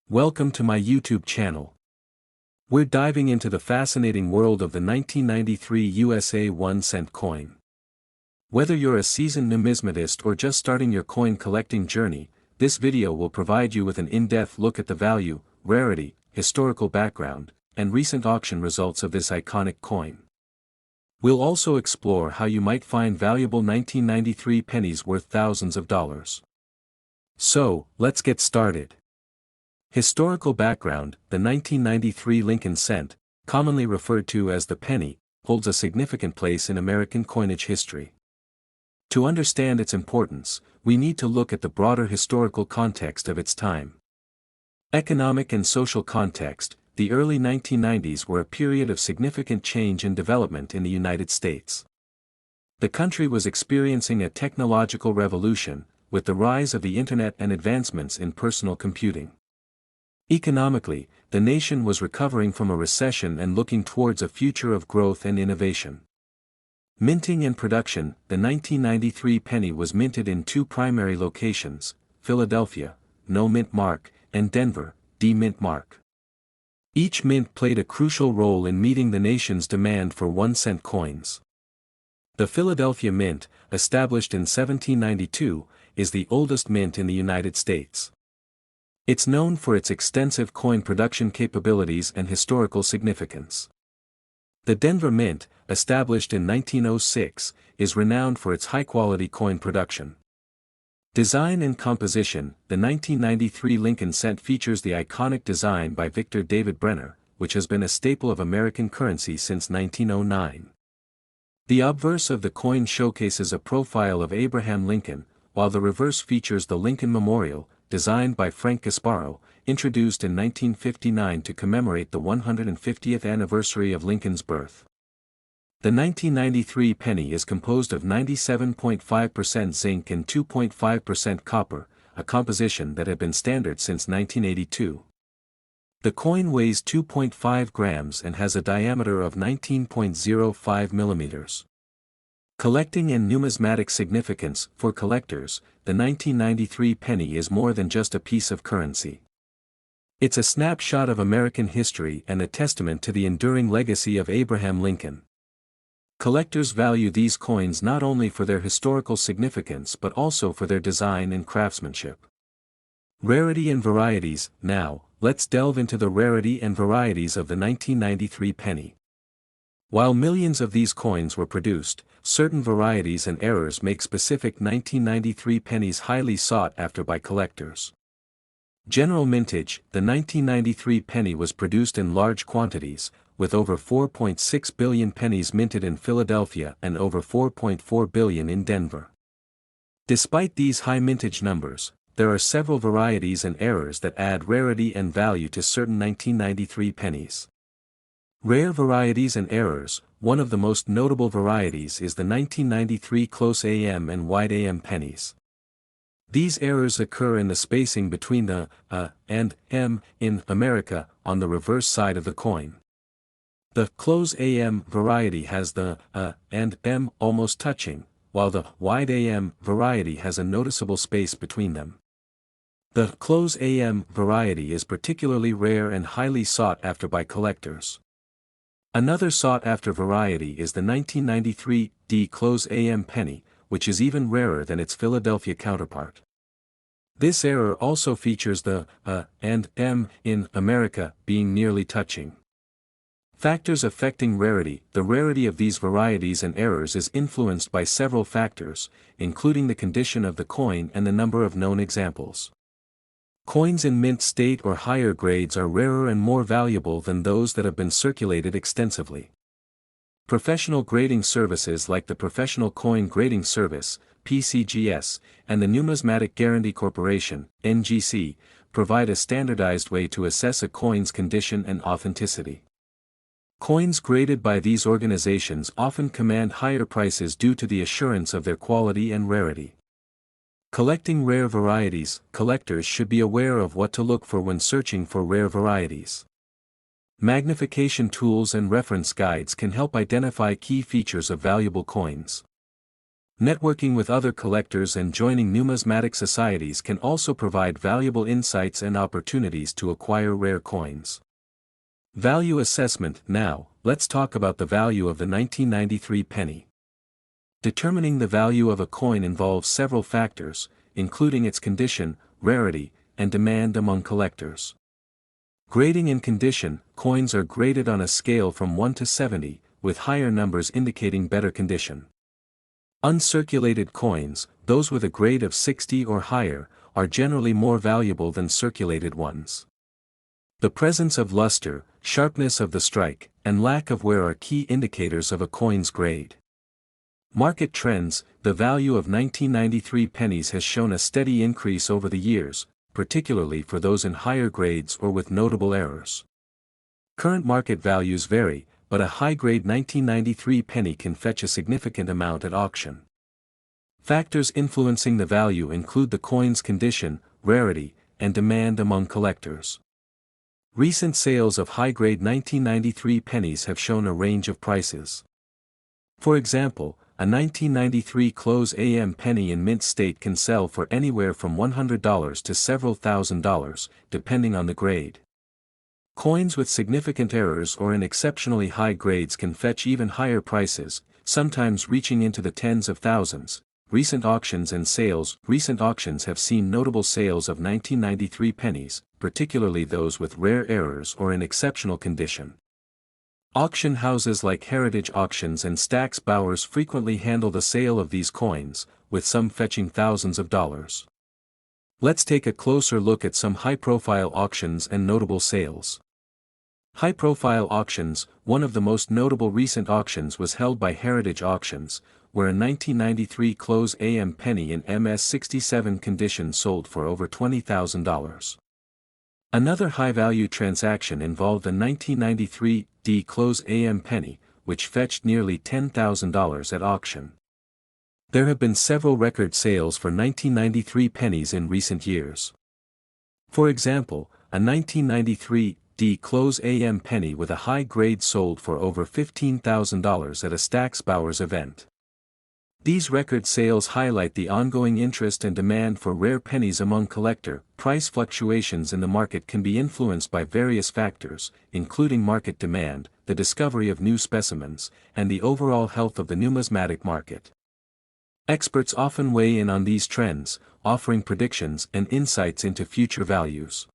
Welcome to my YouTube channel. We're diving into the fascinating world of the 1993 USA 1-cent coin. Whether you're a seasoned numismatist or just starting your coin collecting journey, this video will provide you with an in-depth look at the value, rarity, historical background, and recent auction results of this iconic coin. We'll also explore how you might find valuable 1993 pennies worth thousands of dollars. So, let's get started. Historical background: the 1993 Lincoln cent, commonly referred to as the penny, holds a significant place in American coinage history. To understand its importance, we need to look at the broader historical context of its time. Economic and social context: the early 1990s were a period of significant change and development in the United States. The country was experiencing a technological revolution, with the rise of the Internet and advancements in personal computing. Economically, the nation was recovering from a recession and looking towards a future of growth and innovation. Minting and production: the 1993 penny was minted in two primary locations: Philadelphia, no mint mark, and Denver, D-mint mark. Each mint played a crucial role in meeting the nation's demand for 1-cent coins. The Philadelphia Mint, established in 1792, is the oldest mint in the United States. It's known for its extensive coin production capabilities and historical significance. The Denver Mint, established in 1906, is renowned for its high-quality coin production. Design and composition: the 1993 Lincoln cent features the iconic design by Victor David Brenner, which has been a staple of American currency since 1909. The obverse of the coin showcases a profile of Abraham Lincoln, while the reverse features the Lincoln Memorial, designed by Frank Gasparo, introduced in 1959 to commemorate the 150th anniversary of Lincoln's birth. The 1993 penny is composed of 97.5% zinc and 2.5% copper, a composition that had been standard since 1982. The coin weighs 2.5 grams and has a diameter of 19.05 millimeters. Collecting and numismatic significance: for collectors, the 1993 penny is more than just a piece of currency. It's a snapshot of American history and a testament to the enduring legacy of Abraham Lincoln. Collectors value these coins not only for their historical significance but also for their design and craftsmanship. Rarity and varieties: now, let's delve into the rarity and varieties of the 1993 penny. While millions of these coins were produced, certain varieties and errors make specific 1993 pennies highly sought after by collectors. General mintage: the 1993 penny was produced in large quantities, with over 4.6 billion pennies minted in Philadelphia and over 4.4 billion in Denver. Despite these high mintage numbers, there are several varieties and errors that add rarity and value to certain 1993 pennies. Rare varieties and errors: one of the most notable varieties is the 1993 close AM and wide AM pennies. These errors occur in the spacing between the and M in America on the reverse side of the coin. The close AM variety has the and M almost touching, while the wide AM variety has a noticeable space between them. The close AM variety is particularly rare and highly sought after by collectors. Another sought-after variety is the 1993 D close AM penny, which is even rarer than its Philadelphia counterpart. This error also features the and M in America being nearly touching. Factors affecting rarity: the rarity of these varieties and errors is influenced by several factors, including the condition of the coin and the number of known examples. Coins in mint state or higher grades are rarer and more valuable than those that have been circulated extensively. Professional grading services like the Professional Coin Grading Service, PCGS, and the Numismatic Guarantee Corporation, NGC, provide a standardized way to assess a coin's condition and authenticity. Coins graded by these organizations often command higher prices due to the assurance of their quality and rarity. Collecting rare varieties: collectors should be aware of what to look for when searching for rare varieties. Magnification tools and reference guides can help identify key features of valuable coins. Networking with other collectors and joining numismatic societies can also provide valuable insights and opportunities to acquire rare coins. Value assessment. Now, let's talk about the value of the 1993 penny. Determining the value of a coin involves several factors, including its condition, rarity, and demand among collectors. Grading and condition. Coins are graded on a scale from 1 to 70, with higher numbers indicating better condition. Uncirculated coins, those with a grade of 60 or higher, are generally more valuable than circulated ones. The presence of luster, sharpness of the strike, and lack of wear are key indicators of a coin's grade. Market trends. The value of 1993 pennies has shown a steady increase over the years, particularly for those in higher grades or with notable errors. Current market values vary, but a high-grade 1993 penny can fetch a significant amount at auction. Factors influencing the value include the coin's condition, rarity, and demand among collectors. Recent sales of high-grade 1993 pennies have shown a range of prices. For example, a 1993 close AM penny in mint state can sell for anywhere from $100 to several $1,000s, depending on the grade. Coins with significant errors or in exceptionally high grades can fetch even higher prices, sometimes reaching into the tens of thousands. Recent auctions and sales. Recent auctions have seen notable sales of 1993 pennies, particularly those with rare errors or in exceptional condition. Auction houses like Heritage Auctions and Stack's Bowers frequently handle the sale of these coins, with some fetching thousands of dollars. Let's take a closer look at some high-profile auctions and notable sales. High-profile auctions. One of the most notable recent auctions was held by Heritage Auctions, where a 1993 close AM penny in MS67 condition sold for over $20,000. Another high-value transaction involved a 1993 D close AM penny, which fetched nearly $10,000 at auction. There have been several record sales for 1993 pennies in recent years. For example, a 1993 D close AM penny with a high grade sold for over $15,000 at a Stack's Bowers event. These record sales highlight the ongoing interest and demand for rare pennies among collectors. Price fluctuations in the market can be influenced by various factors, including market demand, the discovery of new specimens, and the overall health of the numismatic market. Experts often weigh in on these trends, offering predictions and insights into future values.